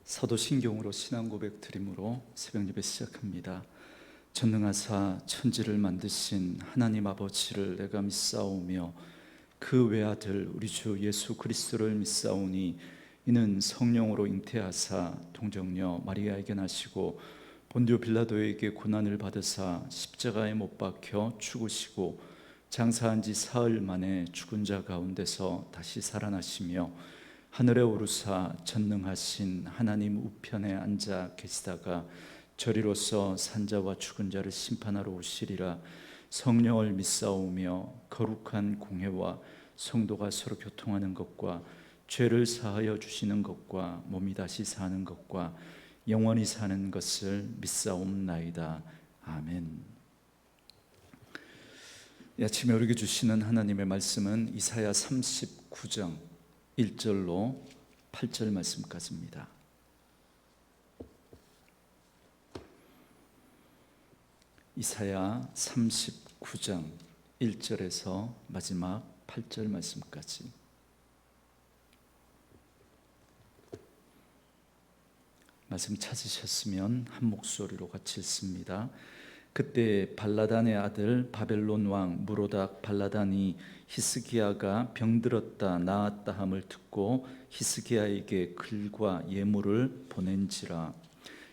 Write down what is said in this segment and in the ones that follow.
사도신경으로 신앙 고백 드림으로 새벽 예배 시작합니다. 전능하사 천지를 만드신 하나님 아버지를 내가 믿사오며 그 외아들 우리 주 예수 그리스도를 믿사오니 이는 성령으로 잉태하사 동정녀 마리아에게 나시고 본디오 빌라도에게 고난을 받으사 십자가에 못 박혀 죽으시고 장사한 지 사흘 만에 죽은 자 가운데서 다시 살아나시며 하늘에 오르사 전능하신 하나님 우편에 앉아 계시다가 저리로서 산자와 죽은 자를 심판하러 오시리라. 성령을 믿사오며 거룩한 공회와 성도가 서로 교통하는 것과 죄를 사하여 주시는 것과 몸이 다시 사는 것과 영원히 사는 것을 믿사옵나이다. 아멘. 이 아침에 우리에게 주시는 하나님의 말씀은 이사야 39장 1절로 8절 말씀까지입니다. 이사야 39장 1절에서 마지막 8절 말씀까지. 말씀 찾으셨으면 한 목소리로 같이 읽습니다. 그때 발라단의 아들 바벨론 왕 무로닥 발라단이 히스기야가 병들었다 나았다 함을 듣고 히스기야에게 글과 예물을 보낸지라.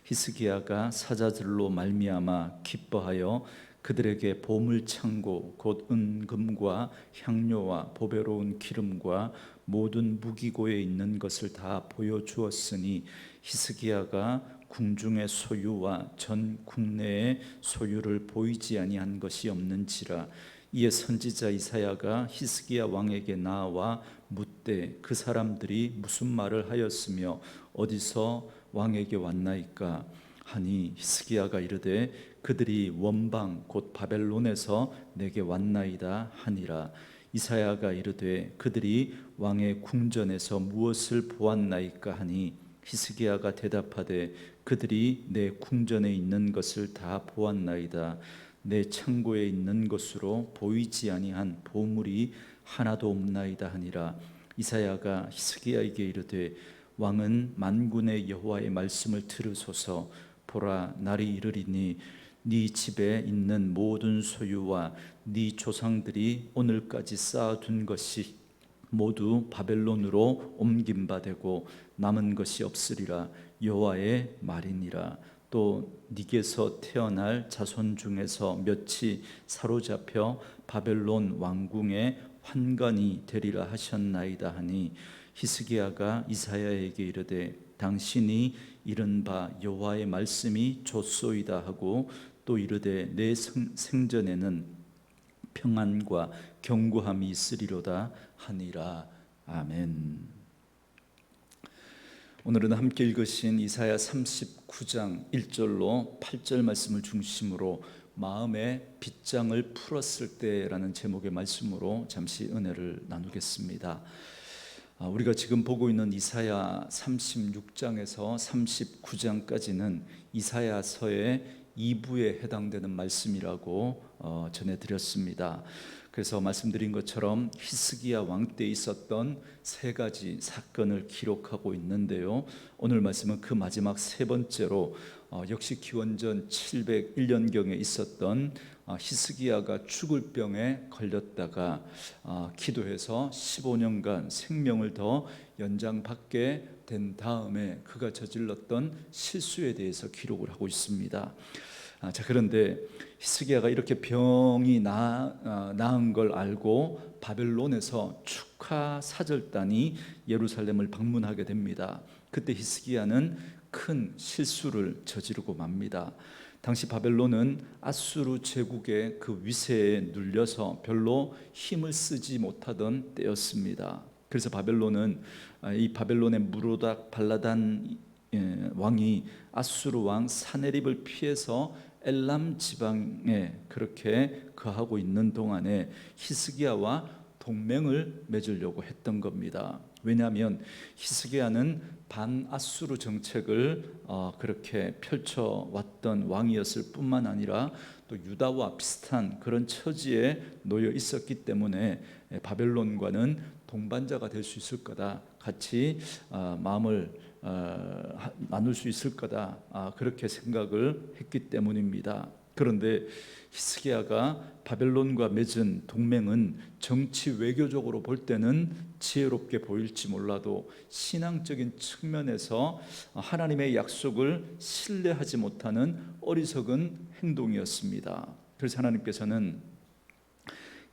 히스기야가 사자들로 말미암아 기뻐하여 그들에게 보물창고 곧 은금과 향료와 보배로운 기름과 모든 무기고에 있는 것을 다 보여주었으니 히스기야가 궁중의 소유와 전 국내의 소유를 보이지 아니한 것이 없는지라. 이에 선지자 이사야가 히스기야 왕에게 나와 묻되 그 사람들이 무슨 말을 하였으며 어디서 왕에게 왔나이까 하니 히스기야가 이르되 그들이 원방 곧 바벨론에서 내게 왔나이다 하니라. 이사야가 이르되 그들이 왕의 궁전에서 무엇을 보았나이까 하니 히스기야가 대답하되 그들이 내 궁전에 있는 것을 다 보았나이다. 내 창고에 있는 것으로 보이지 아니한 보물이 하나도 없나이다 하니라. 이사야가 히스기야에게 이르되 왕은 만군의 여호와의 말씀을 들으소서. 보라, 날이 이르리니 네 집에 있는 모든 소유와 네 조상들이 오늘까지 쌓아둔 것이 모두 바벨론으로 옮긴 바 되고 남은 것이 없으리라. 여호와의 말이니라. 또 네게서 태어날 자손 중에서 몇이 사로잡혀 바벨론 왕궁의 환관이 되리라 하셨나이다 하니 히스기야가 이사야에게 이르되 당신이 이른 바 여호와의 말씀이 좋소이다 하고 또 이르되 내 생전에는 평안과 견고함이 있으리로다 하니라. 아멘. 오늘은 함께 읽으신 이사야 39장 1절로 8절 말씀을 중심으로 마음의 빗장을 풀었을 때라는 제목의 말씀으로 잠시 은혜를 나누겠습니다. 우리가 지금 보고 있는 이사야 36장에서 39장까지는 이사야서의 2부에 해당되는 말씀이라고 전해드렸습니다. 그래서 말씀드린 것처럼 히스기야 왕 때 있었던 세 가지 사건을 기록하고 있는데요, 오늘 말씀은 그 마지막 세 번째로 역시 기원전 701년경에 있었던 히스기야가 죽을 병에 걸렸다가 기도해서 15년간 생명을 더 연장받게 된 다음에 그가 저질렀던 실수에 대해서 기록을 하고 있습니다. 그런데 히스기야가 이렇게 병이 나은 걸 알고 바벨론에서 축하 사절단이 예루살렘을 방문하게 됩니다. 그때 히스기야는 큰 실수를 저지르고 맙니다. 당시 바벨론은 아수르 제국의 그 위세에 눌려서 별로 힘을 쓰지 못하던 때였습니다. 그래서 바벨론은 이 바벨론의 무로닥 발라단 왕이 아수르 왕 사네립을 피해서 엘람 지방에 그렇게 거하고 있는 동안에 히스기야와 동맹을 맺으려고 했던 겁니다. 왜냐하면 히스기야는 반아수르 정책을 그렇게 펼쳐왔던 왕이었을 뿐만 아니라 또 유다와 비슷한 그런 처지에 놓여 있었기 때문에 바벨론과는 동반자가 될 수 있을 거다, 같이 마음을 나눌 수 있을 거다, 그렇게 생각을 했기 때문입니다. 그런데 히스기야가 바벨론과 맺은 동맹은 정치 외교적으로 볼 때는 지혜롭게 보일지 몰라도 신앙적인 측면에서 하나님의 약속을 신뢰하지 못하는 어리석은 행동이었습니다. 그래서 하나님께서는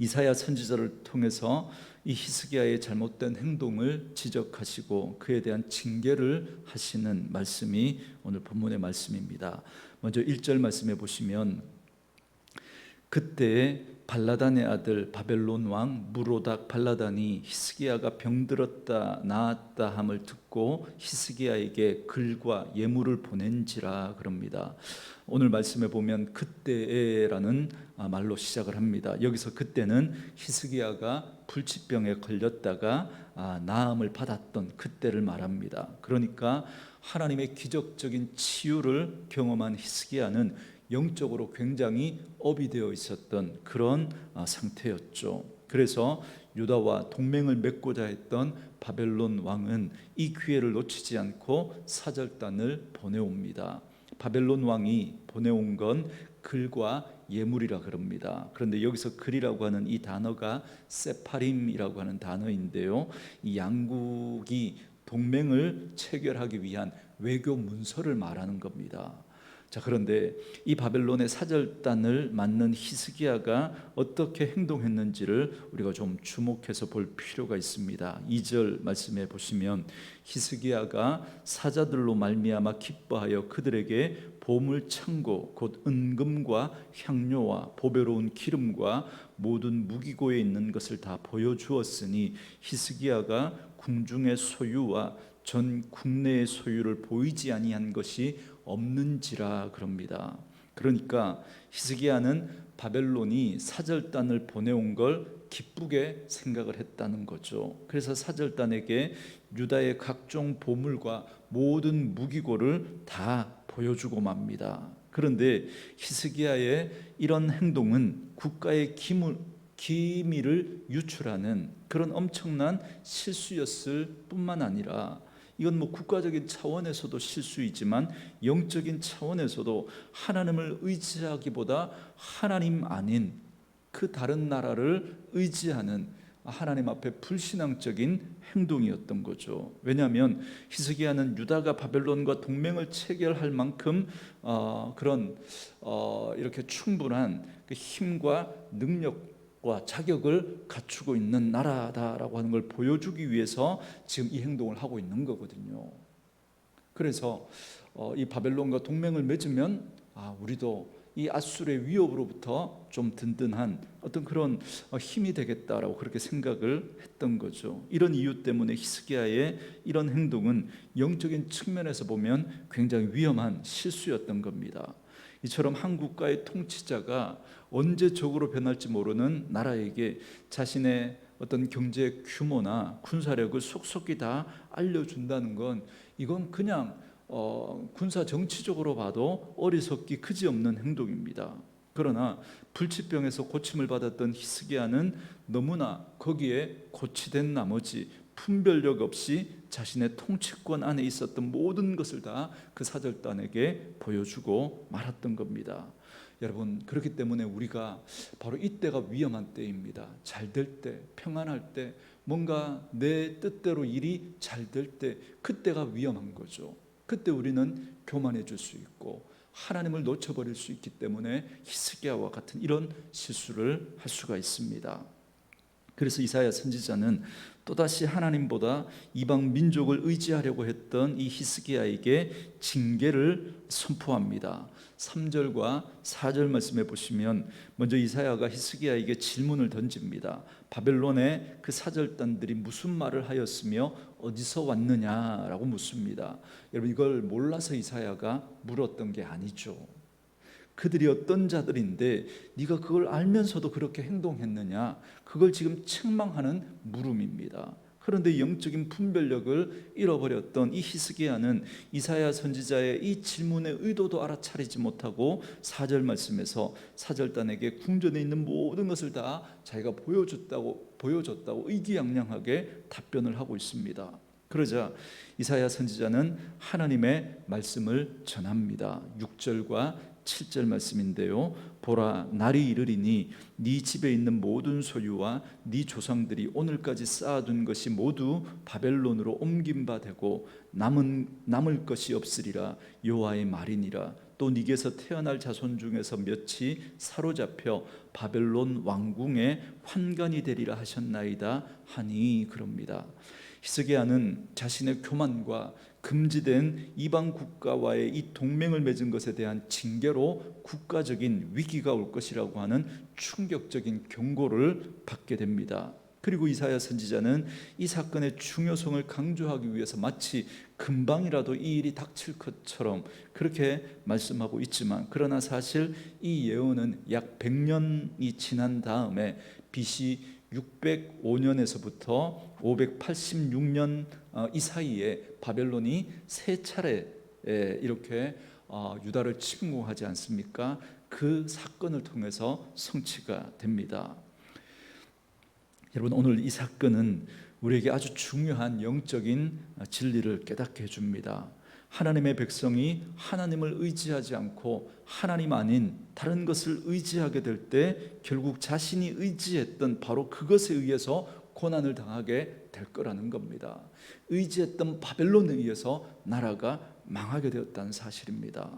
이사야 선지자를 통해서 이 히스기야의 잘못된 행동을 지적하시고 그에 대한 징계를 하시는 말씀이 오늘 본문의 말씀입니다. 먼저 1절 말씀해 보시면, 그때에 발라단의 아들 바벨론 왕 무로닥 발라단이 히스기야가 병들었다 나았다 함을 듣고 히스기야에게 글과 예물을 보낸지라 그럽니다. 오늘 말씀에 보면 그때에라는 말로 시작을 합니다. 여기서 그때는 히스기야가 불치병에 걸렸다가 나음을 받았던 그때를 말합니다. 그러니까 하나님의 기적적인 치유를 경험한 히스기야는 영적으로 굉장히 업이 되어 있었던 그런 상태였죠. 그래서 유다와 동맹을 맺고자 했던 바벨론 왕은 이 기회를 놓치지 않고 사절단을 보내옵니다. 바벨론 왕이 보내온 건 글과 예물이라 그럽니다. 그런데 여기서 글이라고 하는 이 단어가 세파림이라고 하는 단어인데요, 이 양국이 동맹을 체결하기 위한 외교 문서를 말하는 겁니다. 자, 그런데 이 바벨론의 사절단을 맡는 히스기야가 어떻게 행동했는지를 우리가 좀 주목해서 볼 필요가 있습니다. 2절 말씀해 보시면, 히스기야가 사자들로 말미암아 기뻐하여 그들에게 보물 창고 곧 은금과 향료와 보배로운 기름과 모든 무기고에 있는 것을 다 보여주었으니 히스기야가 궁중의 소유와 전 국내의 소유를 보이지 아니한 것이 없는지라 그럽니다. 그러니까 히스기야는 바벨론이 사절단을 보내온 걸 기쁘게 생각을 했다는 거죠. 그래서 사절단에게 유다의 각종 보물과 모든 무기고를 다 보여주고 맙니다. 그런데 히스기야의 이런 행동은 국가의 기밀을 유출하는 그런 엄청난 실수였을 뿐만 아니라, 이건 국가적인 차원에서도 실수이지만 영적인 차원에서도 하나님을 의지하기보다 하나님 아닌 그 다른 나라를 의지하는 하나님 앞에 불신앙적인 행동이었던 거죠. 왜냐하면 히스기야는 유다가 바벨론과 동맹을 체결할 만큼 그런 이렇게 충분한 그 힘과 능력과 자격을 갖추고 있는 나라다라고 하는 걸 보여주기 위해서 지금 이 행동을 하고 있는 거거든요. 그래서 이 바벨론과 동맹을 맺으면 우리도 이 아수르의 위협으로부터 좀 든든한 어떤 그런 힘이 되겠다라고 그렇게 생각을 했던 거죠. 이런 이유 때문에 히스기야의 이런 행동은 영적인 측면에서 보면 굉장히 위험한 실수였던 겁니다. 이처럼 한 국가의 통치자가 언제 적으로 변할지 모르는 나라에게 자신의 어떤 경제 규모나 군사력을 속속히 다 알려준다는 건, 이건 그냥 군사 정치적으로 봐도 어리석기 그지없는 행동입니다. 그러나 불치병에서 고침을 받았던 히스기야는 너무나 거기에 고치된 나머지 분별력 없이 자신의 통치권 안에 있었던 모든 것을 다 그 사절단에게 보여주고 말았던 겁니다. 여러분, 그렇기 때문에 우리가 바로 이때가 위험한 때입니다. 잘 될 때, 평안할 때, 뭔가 내 뜻대로 일이 잘 될 때, 그때가 위험한 거죠. 그때 우리는 교만해질 수 있고 하나님을 놓쳐버릴 수 있기 때문에 히스기야와 같은 이런 실수를 할 수가 있습니다. 그래서 이사야 선지자는 또다시 하나님보다 이방 민족을 의지하려고 했던 이 히스기야에게 징계를 선포합니다. 3절과 4절 말씀해 보시면, 먼저 이사야가 히스기야에게 질문을 던집니다. 바벨론의 그 사절단들이 무슨 말을 하였으며 어디서 왔느냐라고 묻습니다. 여러분, 이걸 몰라서 이사야가 물었던 게 아니죠. 그들이 어떤 자들인데 네가 그걸 알면서도 그렇게 행동했느냐, 그걸 지금 책망하는 물음입니다. 그런데 영적인 분별력을 잃어버렸던 이 히스기야는 이사야 선지자의 이 질문의 의도도 알아차리지 못하고 4절 말씀에서 사절단에게 궁전에 있는 모든 것을 다 자기가 보여줬다고 의기양양하게 답변을 하고 있습니다. 그러자 이사야 선지자는 하나님의 말씀을 전합니다. 6절과 7절 말씀인데요. 보라, 날이 이르리니 네 집에 있는 모든 소유와 네 조상들이 오늘까지 쌓아둔 것이 모두 바벨론으로 옮김바 되고 남을 것이 없으리라. 여호와의 말이니라. 또 네게서 태어날 자손 중에서 몇이 사로잡혀 바벨론 왕궁의 환관이 되리라 하셨나이다 하니 그럽니다. 히스기야는 자신의 교만과 금지된 이방 국가와의 이 동맹을 맺은 것에 대한 징계로 국가적인 위기가 올 것이라고 하는 충격적인 경고를 받게 됩니다. 그리고 이사야 선지자는 이 사건의 중요성을 강조하기 위해서 마치 금방이라도 이 일이 닥칠 것처럼 그렇게 말씀하고 있지만, 그러나 사실 이 예언은 약 100년이 지난 다음에 BC 605년에서부터 586년 이 사이에 바벨론이 세 차례 이렇게 유다를 침공하지 않습니까? 그 사건을 통해서 성취가 됩니다. 여러분, 오늘 이 사건은 우리에게 아주 중요한 영적인 진리를 깨닫게 해줍니다. 하나님의 백성이 하나님을 의지하지 않고 하나님 아닌 다른 것을 의지하게 될 때 결국 자신이 의지했던 바로 그것에 의해서 고난을 당하게 될 거라는 겁니다. 의지했던 바벨론에 의해서 나라가 망하게 되었다는 사실입니다.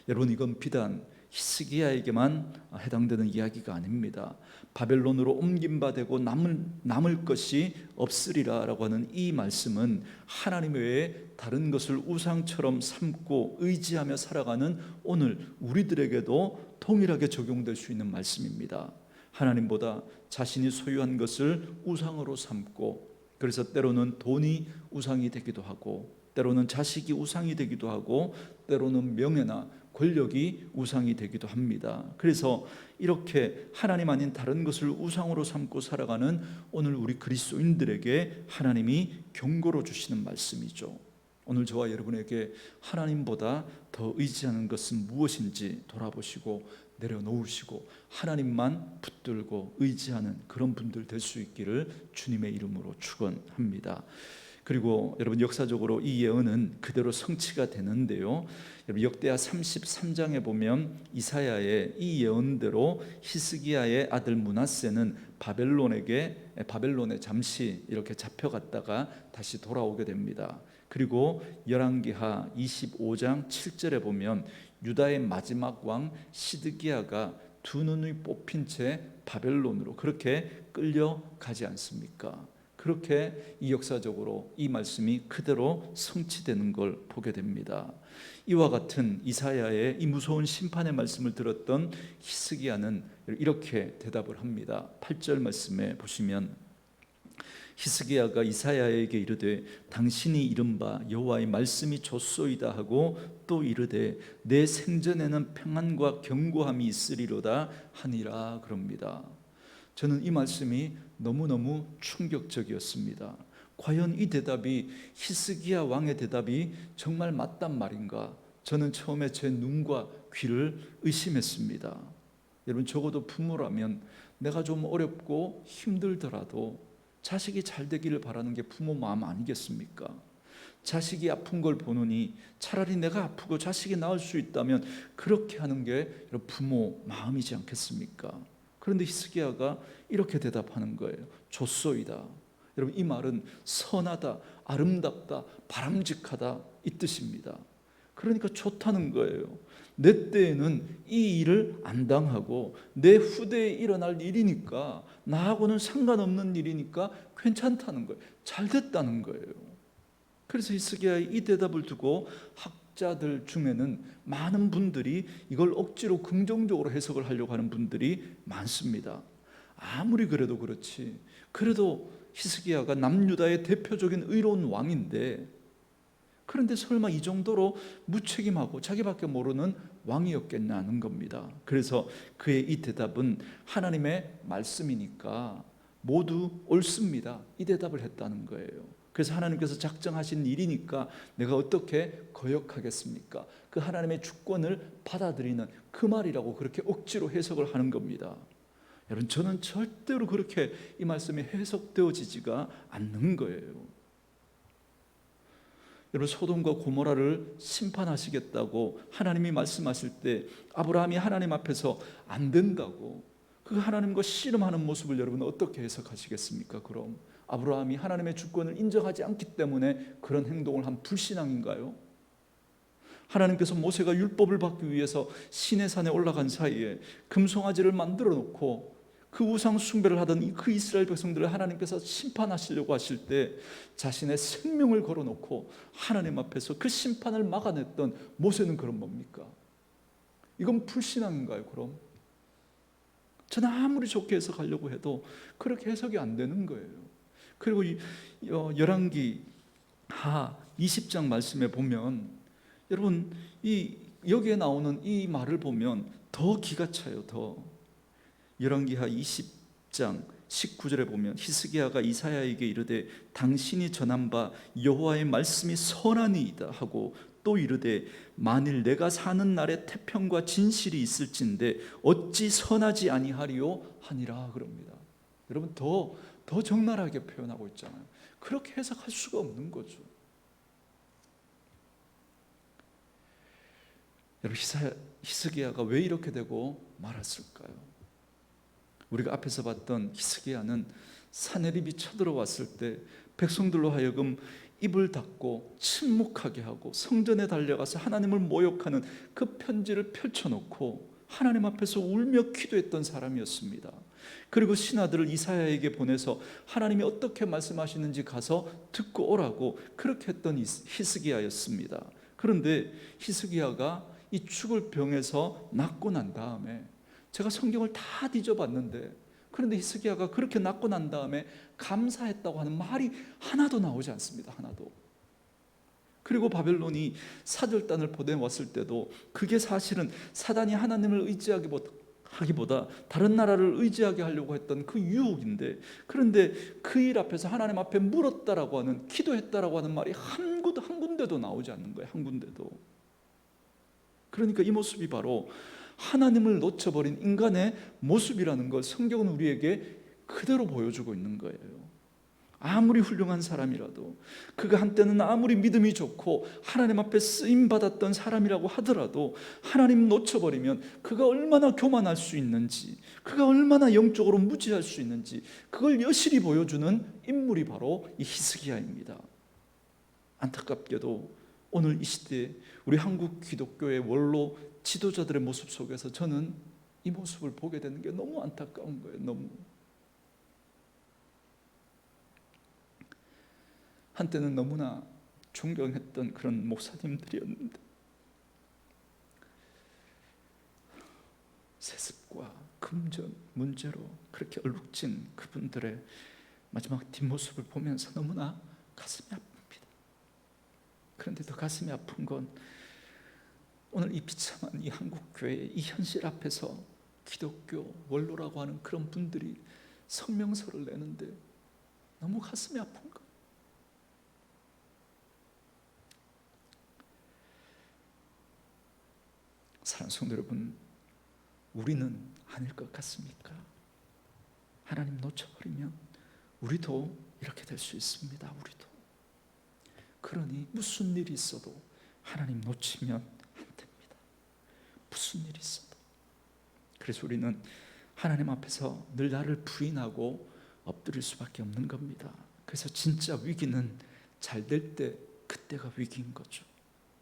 여러분, 이건 비단 히스기야에게만 해당되는 이야기가 아닙니다. 바벨론으로 옮김바 되고 남을 것이 없으리라라고 하는 이 말씀은 하나님 외에 다른 것을 우상처럼 삼고 의지하며 살아가는 오늘 우리들에게도 동일하게 적용될 수 있는 말씀입니다. 하나님보다 자신이 소유한 것을 우상으로 삼고, 그래서 때로는 돈이 우상이 되기도 하고, 때로는 자식이 우상이 되기도 하고, 때로는 명예나 권력이 우상이 되기도 합니다. 그래서 이렇게 하나님 아닌 다른 것을 우상으로 삼고 살아가는 오늘 우리 그리스도인들에게 하나님이 경고로 주시는 말씀이죠. 오늘 저와 여러분에게 하나님보다 더 의지하는 것은 무엇인지 돌아보시고 내려놓으시고 하나님만 붙들고 의지하는 그런 분들 될 수 있기를 주님의 이름으로 축원합니다. 그리고 여러분, 역사적으로 이 예언은 그대로 성취가 되는데요. 여러분, 역대하 33장에 보면 이사야의 이 예언대로 히스기야의 아들 므낫세는 바벨론에 잠시 이렇게 잡혀갔다가 다시 돌아오게 됩니다. 그리고 열왕기하 25장 7절에 보면 유다의 마지막 왕 시드기야가 두 눈이 뽑힌 채 바벨론으로 그렇게 끌려가지 않습니까? 그렇게 이 역사적으로 이 말씀이 그대로 성취되는 걸 보게 됩니다. 이와 같은 이사야의 이 무서운 심판의 말씀을 들었던 히스기야는 이렇게 대답을 합니다. 8절 말씀에 보시면 히스기야가 이사야에게 이르되 당신이 이른 바 여호와의 말씀이 좋소이다 하고 또 이르되 내 생전에는 평안과 견고함이 있으리로다 하니라 그럽니다. 저는 이 말씀이 너무너무 충격적이었습니다. 과연 이 대답이 히스기야 왕의 대답이 정말 맞단 말인가? 저는 처음에 제 눈과 귀를 의심했습니다. 여러분, 적어도 부모라면 내가 좀 어렵고 힘들더라도 자식이 잘 되기를 바라는 게 부모 마음 아니겠습니까? 자식이 아픈 걸 보느니 차라리 내가 아프고 자식이 나을 수 있다면 그렇게 하는 게 부모 마음이지 않겠습니까? 그런데 히스기야가 이렇게 대답하는 거예요. 좋소이다. 여러분, 이 말은 선하다, 아름답다, 바람직하다 이 뜻입니다. 그러니까 좋다는 거예요. 내 때에는 이 일을 안 당하고 내 후대에 일어날 일이니까, 나하고는 상관없는 일이니까 괜찮다는 거예요. 잘 됐다는 거예요. 그래서 히스기야의 이 대답을 두고 학자들 중에는 많은 분들이 이걸 억지로 긍정적으로 해석을 하려고 하는 분들이 많습니다. 아무리 그래도 그렇지, 그래도 히스기야가 남유다의 대표적인 의로운 왕인데, 그런데 설마 이 정도로 무책임하고 자기밖에 모르는 왕이었겠냐는 겁니다. 그래서 그의 이 대답은 하나님의 말씀이니까 모두 옳습니다, 이 대답을 했다는 거예요. 그래서 하나님께서 작정하신 일이니까 내가 어떻게 거역하겠습니까? 그 하나님의 주권을 받아들이는 그 말이라고 그렇게 억지로 해석을 하는 겁니다. 여러분, 저는 절대로 그렇게 이 말씀이 해석되어지지가 않는 거예요. 여러분, 소돔과 고모라를 심판하시겠다고 하나님이 말씀하실 때 아브라함이 하나님 앞에서 안 된다고 그 하나님과 씨름하는 모습을 여러분 어떻게 해석하시겠습니까? 그럼 아브라함이 하나님의 주권을 인정하지 않기 때문에 그런 행동을 한 불신앙인가요? 하나님께서 모세가 율법을 받기 위해서 시내산에 올라간 사이에 금송아지를 만들어 놓고 그 우상 숭배를 하던 그 이스라엘 백성들을 하나님께서 심판하시려고 하실 때 자신의 생명을 걸어놓고 하나님 앞에서 그 심판을 막아냈던 모세는 그럼 뭡니까? 이건 불신앙인가요? 그럼 저는 아무리 좋게 해석하려고 해도 그렇게 해석이 안 되는 거예요. 그리고 열왕기 하 20장 말씀에 보면 여러분 여기에 나오는 이 말을 보면 더 기가 차요. 더 열왕기하 20장 19절에 보면 히스기야가 이사야에게 이르되 당신이 전한 바 여호와의 말씀이 선하니이다 하고 또 이르되 만일 내가 사는 날에 태평과 진실이 있을진데 어찌 선하지 아니하리요 하니라 그럽니다. 여러분 더 적나라하게 표현하고 있잖아요. 그렇게 해석할 수가 없는 거죠. 여러분 히스기야가 왜 이렇게 되고 말았을까요? 우리가 앞에서 봤던 히스기야는 사내립이 쳐들어왔을 때 백성들로 하여금 입을 닫고 침묵하게 하고 성전에 달려가서 하나님을 모욕하는 그 편지를 펼쳐놓고 하나님 앞에서 울며 기도했던 사람이었습니다. 그리고 신하들을 이사야에게 보내서 하나님이 어떻게 말씀하시는지 가서 듣고 오라고 그렇게 했던 히스기야였습니다. 그런데 히스기야가 이 죽을 병에서 낫고 난 다음에 제가 성경을 다 뒤져봤는데 그런데 히스기야가 그렇게 낫고 난 다음에 감사했다고 하는 말이 하나도 나오지 않습니다. 하나도. 그리고 바벨론이 사절단을 보내왔을 때도 그게 사실은 사단이 하나님을 의지하기보다 다른 나라를 의지하게 하려고 했던 그 유혹인데 그런데 그 일 앞에서 하나님 앞에 물었다라고 하는 기도했다라고 하는 말이 한 군데도 나오지 않는 거예요. 한 군데도. 그러니까 이 모습이 바로 하나님을 놓쳐버린 인간의 모습이라는 걸 성경은 우리에게 그대로 보여주고 있는 거예요. 아무리 훌륭한 사람이라도 그가 한때는 아무리 믿음이 좋고 하나님 앞에 쓰임받았던 사람이라고 하더라도 하나님 놓쳐버리면 그가 얼마나 교만할 수 있는지 그가 얼마나 영적으로 무지할 수 있는지 그걸 여실히 보여주는 인물이 바로 이 히스기야입니다. 안타깝게도 오늘 이 시대에 우리 한국 기독교의 원로 지도자들의 모습 속에서 저는 이 모습을 보게 되는 게 너무 안타까운 거예요. 너무. 한때는 너무나 존경했던 그런 목사님들이었는데 세습과 금전 문제로 그렇게 얼룩진 그분들의 마지막 뒷모습을 보면서 너무나 가슴이 아픕니다. 그런데 더 가슴이 아픈 건 오늘 이 비참한 이 한국교회의 이 현실 앞에서 기독교 원로라고 하는 그런 분들이 성명서를 내는데 너무 가슴이 아픈 거예요. 사랑하는 성도 여러분, 우리는 아닐 것 같습니까? 하나님 놓쳐버리면 우리도 이렇게 될 수 있습니다. 우리도. 그러니 무슨 일이 있어도 하나님 놓치면 안 됩니다. 무슨 일이 있어도. 그래서 우리는 하나님 앞에서 늘 나를 부인하고 엎드릴 수밖에 없는 겁니다. 그래서 진짜 위기는 잘 될 때 그때가 위기인 거죠.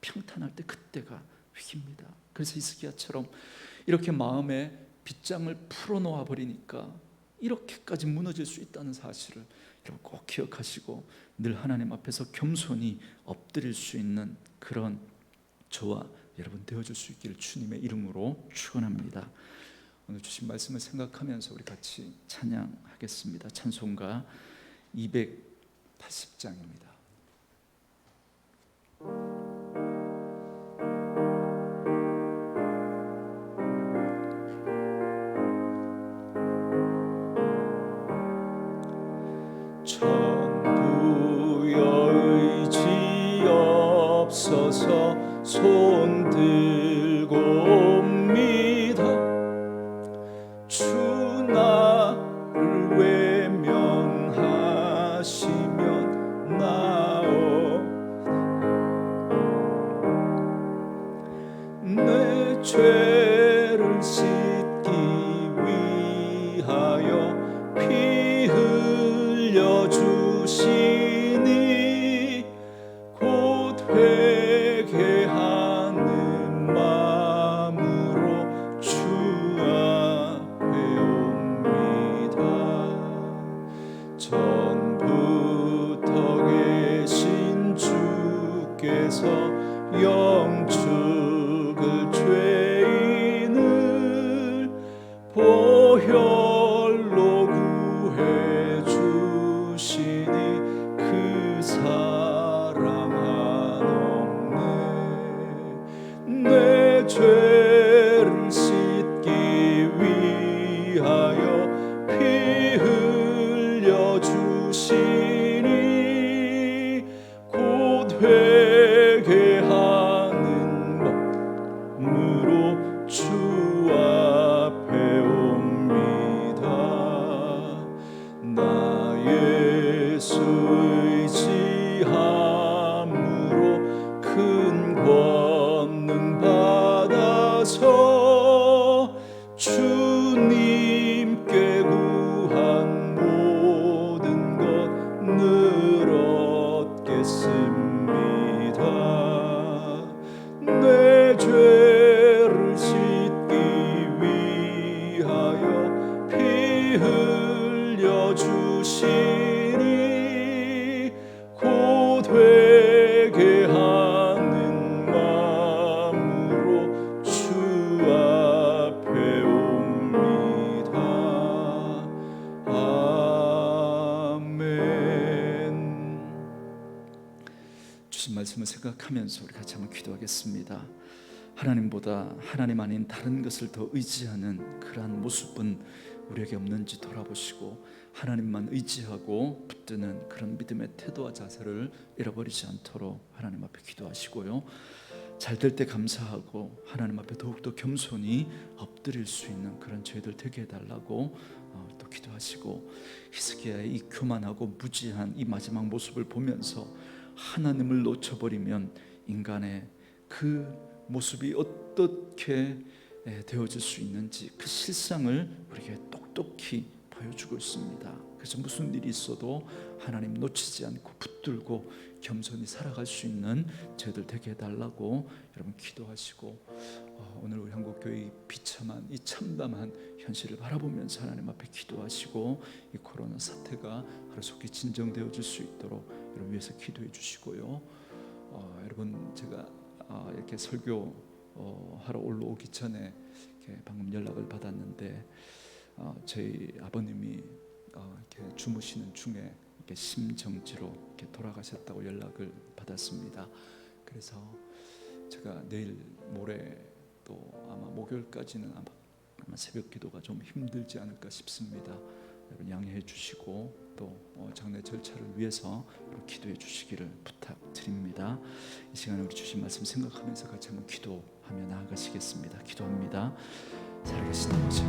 평탄할 때 그때가 위기입니다. 그래서 히스기야처럼 이렇게 마음에 빗장을 풀어놓아 버리니까 이렇게까지 무너질 수 있다는 사실을 여러분 꼭 기억하시고 늘 하나님 앞에서 겸손히 엎드릴 수 있는 그런 저와 여러분 되어줄 수 있기를 주님의 이름으로 축원합니다. 오늘 주신 말씀을 생각하면서 우리 같이 찬양하겠습니다. 찬송가 280장입니다. 천부여 의지 없어서 손 들고 옵니다. 주 나를 외면하시면 나옵니다. 죄를 씻기 위하여 피 흘려 주시니 곧 회개하는 마음으로 주 앞에 옵니다. 전부터 계신 주께서 영축을 죄인을 보혈로 구해 주시니 그 사랑 한없네. 내 죄를 씻기 위하여 피 흘려 주시니 곧 회개하는 마음으로 주 앞에 옵니다. 나 예수 의지함으로 큰 권능 받아서 주님께 구한 모든 것 늘 얻겠습니다. 내 죄를 씻기 위하여 피 흘려 주시니 곧 회개하는 마음으로 주 앞에 옵니다. 아멘. 주신 말씀을 생각하면서 우리 같이 한번 기도하겠습니다. 하나님보다 하나님 아닌 다른 것을 더 의지하는 그러한 모습은 우리에게 없는지 돌아보시고 하나님만 의지하고 붙드는 그런 믿음의 태도와 자세를 잃어버리지 않도록 하나님 앞에 기도하시고요. 잘 될 때 감사하고 하나님 앞에 더욱더 겸손히 엎드릴 수 있는 그런 저희들 되게 해달라고 또 기도하시고, 히스기야의 이 교만하고 무지한 이 마지막 모습을 보면서 하나님을 놓쳐버리면 인간의 그 모습이 어떻게 되어질 수 있는지 그 실상을 우리에게 똑똑히 보여주고 있습니다. 그래서 무슨 일이 있어도 하나님 놓치지 않고 붙들고 겸손히 살아갈 수 있는 저희들 되게 해달라고 여러분 기도하시고, 오늘 우리 한국교회 비참한 이 참담한 현실을 바라보면서 하나님 앞에 기도하시고 이 코로나 사태가 하루속히 진정되어질 수 있도록 여러분 위해서 기도해 주시고요. 여러분 제가 이렇게 설교 하러 올라오기 전에 이렇게 방금 연락을 받았는데 저희 아버님이 이렇게 주무시는 중에 이렇게 심정지로 이렇게 돌아가셨다고 연락을 받았습니다. 그래서 제가 내일 모레 또 아마 목요일까지는 아마 새벽 기도가 좀 힘들지 않을까 싶습니다. 여러분 양해해 주시고 또 장례 절차를 위해서 기도해 주시기를 부탁드립니다. 이 시간에 우리 주신 말씀 생각하면서 같이 한번 기도하며 나아가시겠습니다. 기도합니다. 살아계신 아버지,